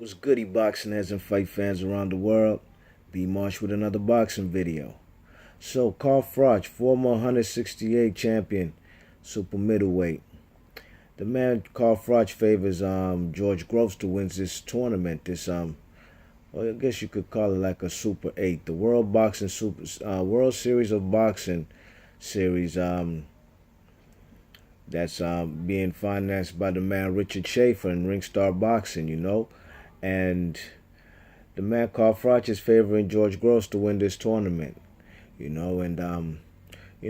What's goody boxing heads and fight fans around the world? B Marsh with another boxing video. So, Froch, former 168 champion, super middleweight. The man Froch favors George Groves to win this tournament. Well, I guess you could call it like a Super 8, the World Series of Boxing series. That's being financed by the man Richard Schaefer and Ringstar Boxing, and the man Froch is favoring George Groves to win this tournament, and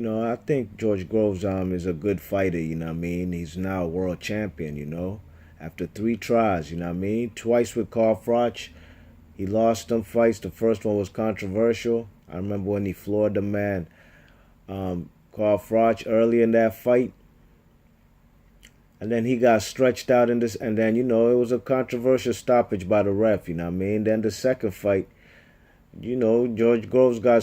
I think George Groves is a good fighter, He's now a world champion, after 3 tries, Twice with Froch. He lost them fights. The first one was controversial. I remember when he floored the man Froch early in that fight. And then he got stretched out in this, and then, it was a controversial stoppage by the ref, Then the second fight, George Groves got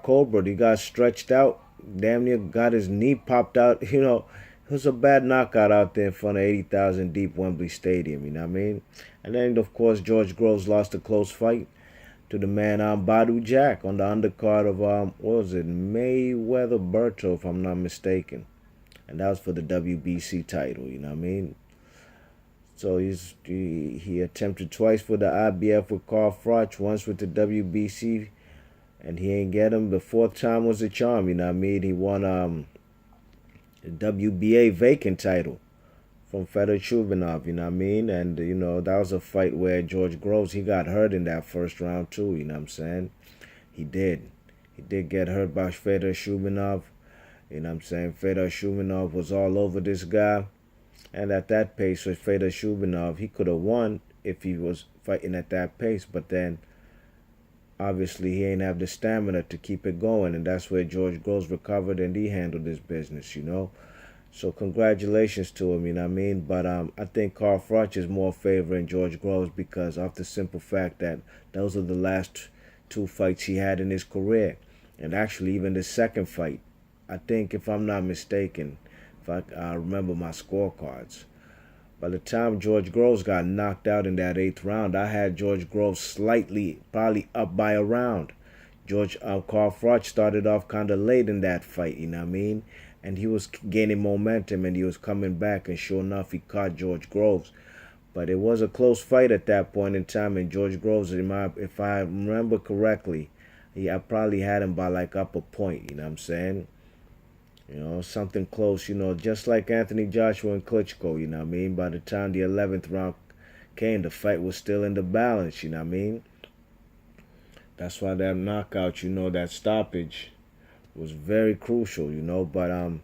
cobraed. He got stretched out, damn near got his knee popped out, It was a bad knockout out there in front of 80,000 deep Wembley Stadium, And then, of course, George Groves lost a close fight to the man Badu Jack on the undercard of, Mayweather Berto, if I'm not mistaken. And that was for the WBC title, So he attempted twice for the IBF with Froch, once with the WBC, and he ain't get him. The fourth time was a charm, He won the WBA vacant title from Fedor Shubinov, And, that was a fight where George Groves, he got hurt in that first round too, He did. He did get hurt by Fedor Shubinov. Fedor Shubinov was all over this guy. And at that pace with Fedor Shubinov, he could have won if he was fighting at that pace. But then, obviously, he ain't have the stamina to keep it going. And that's where George Groves recovered and he handled his business, So congratulations to him, But I think Froch is more favoring George Groves because of the simple fact that those are the last 2 fights he had in his career. And actually, even the second fight, I think, if I'm not mistaken, if I remember my scorecards, by the time George Groves got knocked out in that 8th round, I had George Groves slightly, probably up by a round. Froch started off kind of late in that fight, And he was gaining momentum and he was coming back, and sure enough, he caught George Groves. But it was a close fight at that point in time, and George Groves, if I remember correctly, I probably had him by like up a point, Something close, just like Anthony Joshua and Klitschko, By the time the 11th round came, the fight was still in the balance, That's why that knockout, that stoppage was very crucial, But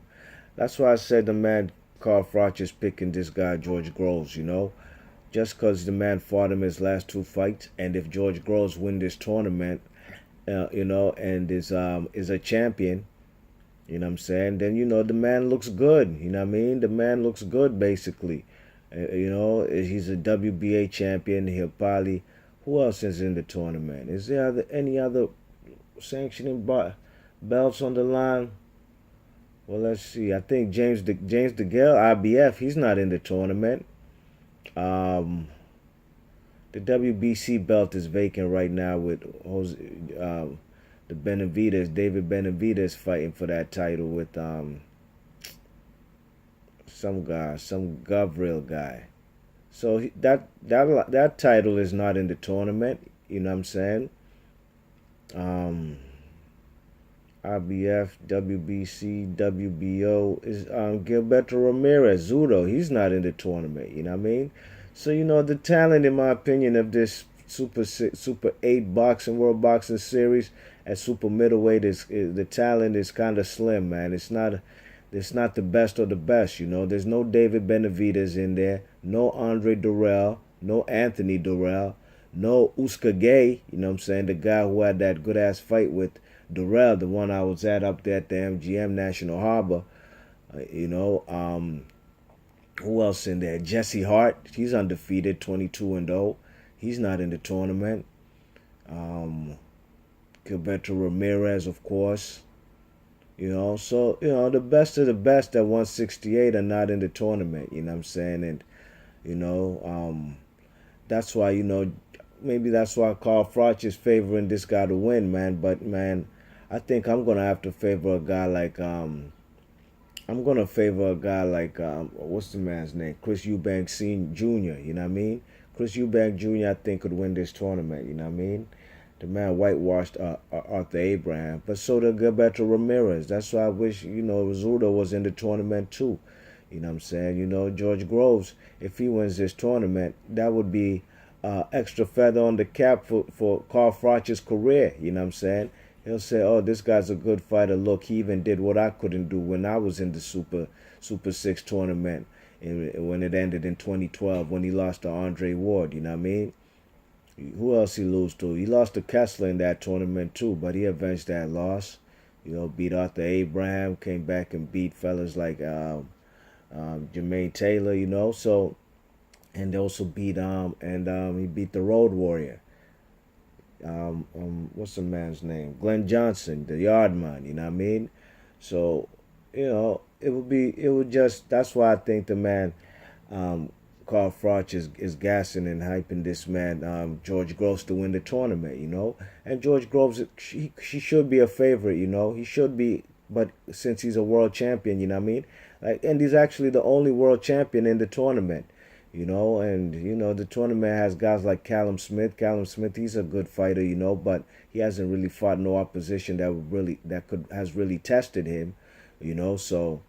that's why I said the man Froch is picking this guy George Groves, Just because the man fought him his last 2 fights, and if George Groves win this tournament, and is a champion, then, the man looks good, The man looks good, basically. He's a WBA champion. He'll probably... Who else is in the tournament? Is there any other sanctioning belts on the line? Well, let's see. I think James DeGale, IBF, he's not in the tournament. The WBC belt is vacant right now with the David Benavidez fighting for that title with some Gavril guy. So that title is not in the tournament. IBF, WBC, WBO is Gilberto Ramirez, Zudo. He's not in the tournament. So the talent, in my opinion, of this Super 8 boxing world boxing series at super middleweight is the talent is kind of slim, man. It's not the best of the best, There's no David Benavidez in there, no Andre Durrell, no Anthony Durrell, no Uska Gay, the guy who had that good ass fight with Durrell, the one I was at up there at the MGM National Harbor. Who else in there? Jesse Hart, he's undefeated, 22-0. He's not in the tournament. Gilberto Ramirez, of course. So, the best of the best at 168 are not in the tournament, And, that's why, maybe that's why Carl Froch is favoring this guy to win, man. But man, I think I'm gonna have to favor a guy like I'm gonna favor a guy like what's the man's name? Chris Eubank Senior Jr. You know what I mean? Chris Eubank Jr. I think could win this tournament. You know what I mean? The man whitewashed Arthur Abraham, but so did Gilberto Ramirez. That's why I wish Rizzuto was in the tournament too. You know what I'm saying? George Groves, if he wins this tournament, that would be extra feather on the cap for Carl Froch's career. You know what I'm saying? He'll say, "Oh, this guy's a good fighter. Look, he even did what I couldn't do when I was in the Super Six tournament, when it ended in 2012 when he lost to Andre Ward." You know what I mean? Who else he lose to? He lost to Kessler in that tournament too, but he avenged that loss. Beat Arthur Abraham, came back and beat fellas like Jermaine Taylor. So and also beat he beat the Road Warrior. What's the man's name? Glenn Johnson, the Yardman. You know what I mean? So, that's why I think the man, Carl Froch is gassing and hyping this man, George Groves, to win the tournament. And George Groves, she should be a favorite. He should be, but since he's a world champion, you know what I mean? And he's actually the only world champion in the tournament. The tournament has guys like Callum Smith. Callum Smith, he's a good fighter, but he hasn't really fought no opposition has really tested him, So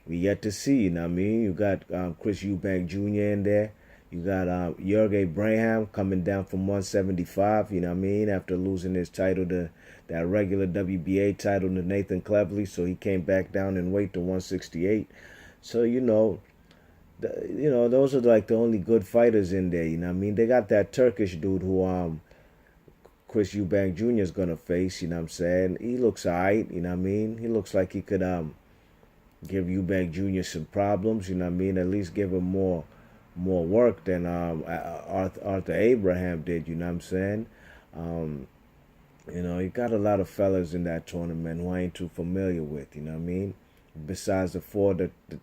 we yet to see. You know what I mean? You got Chris Eubank Jr. in there. You got Jorge Braham coming down from 175. You know what I mean? After losing his title that regular WBA title to Nathan Cleverly, so he came back down in weight to 168. So those are like the only good fighters in there. You know what I mean? They got that Turkish dude who Chris Eubank Jr. is gonna face. You know what I'm saying? He looks alright. You know what I mean? He looks like he could give Eubank Jr. some problems. You know what I mean? At least give him more work than Arthur Abraham did. You know what I'm saying? He got a lot of fellas in that tournament who I ain't too familiar with. You know what I mean? Besides the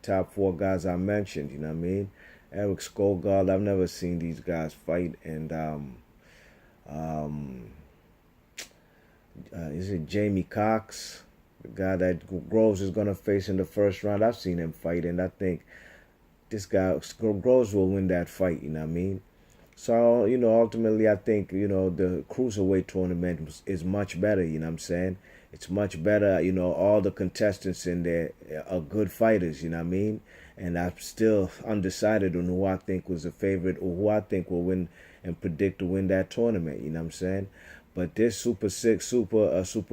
top four guys I mentioned, you know what I mean? Eric Skogard, I've never seen these guys fight, and is it Jamie Cox, the guy that Groves is gonna face in the first round? I've seen him fight, and I think this guy Groves will win that fight. You know what I mean? So ultimately, I think the cruiserweight tournament is much better. You know what I'm saying? It's much better. All the contestants in there are good fighters. You know what I mean? And I'm still undecided on who I think was the favorite or who I think will win and predict to win that tournament. You know what I'm saying? But this Super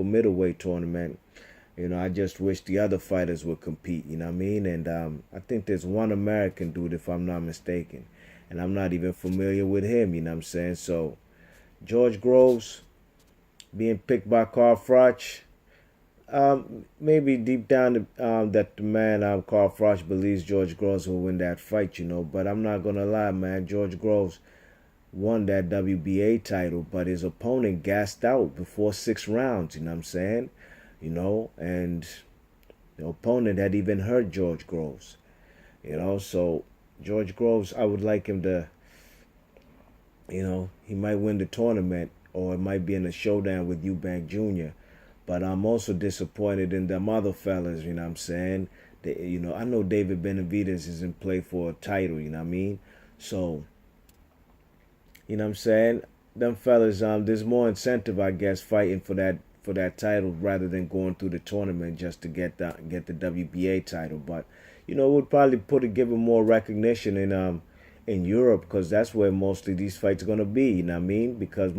middleweight tournament, I just wish the other fighters would compete. You know what I mean? And I think there's one American dude, if I'm not mistaken, and I'm not even familiar with him. You know what I'm saying? So George Groves being picked by Carl Froch. Maybe deep down that the man Carl Froch believes George Groves will win that fight, But I'm not gonna lie, man. George Groves won that WBA title, but his opponent gassed out before 6 rounds. You know what I'm saying? And the opponent had even hurt George Groves. So George Groves, I would like him to. He might win the tournament, or it might be in a showdown with Eubank Jr. But I'm also disappointed in them other fellas, you know what I'm saying? I know David Benavidez is in play for a title, you know what I mean? So, you know what I'm saying? Them fellas, there's more incentive, I guess, fighting for that title rather than going through the tournament just to get the WBA title. But, it would probably give him more recognition in Europe, because that's where most of these fights are going to be, you know what I mean? Because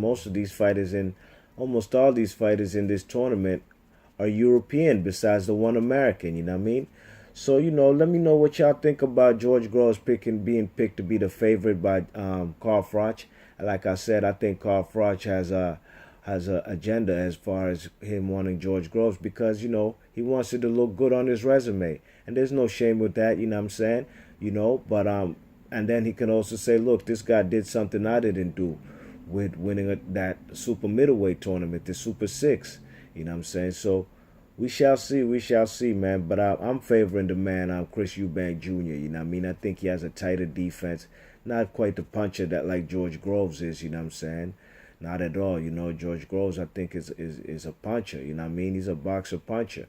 almost all these fighters in this tournament are European besides the one American, you know what I mean? So, let me know what y'all think about George Groves being picked to be the favorite by Carl Froch. Like I said, I think Carl Froch has a agenda as far as him wanting George Groves, because, he wants it to look good on his resume. And there's no shame with that, you know what I'm saying? But and then he can also say, look, this guy did something I didn't do with winning that super middleweight tournament, the Super 6. You know what I'm saying? So we shall see, man. But I'm favoring the man, Chris Eubank Jr. You know what I mean? I think he has a tighter defense not quite the puncher that like George Groves is, you know what I'm saying? Not at all, you know. George Groves, I think, is a puncher, you know what I mean? He's a boxer puncher,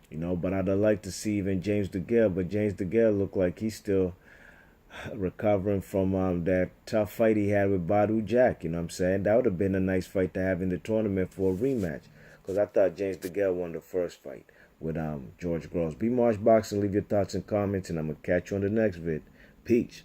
you know. But I'd like to see even James DeGale, but James DeGale looked like he's still recovering from that tough fight he had with Badu Jack, you know what I'm saying? That would have been a nice fight to have in the tournament for a rematch. Because I thought James DeGale won the first fight with George Groves. Be Marsh Boxing, leave your thoughts and comments, and I'm going to catch you on the next vid. Peace.